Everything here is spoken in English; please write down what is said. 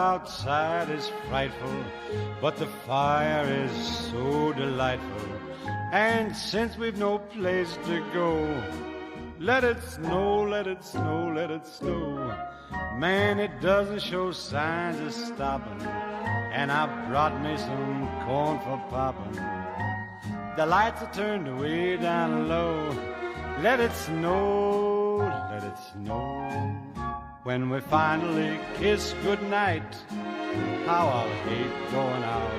outside is frightful, but the fire is so delightful. And since we've no place to go, let it snow, let it snow, let it snow. Man, it doesn't show signs of stopping, and I brought me some corn for popping. The lights are turned way down low. Let it snow, let it snow. When we finally kiss goodnight, how I'll hate going out.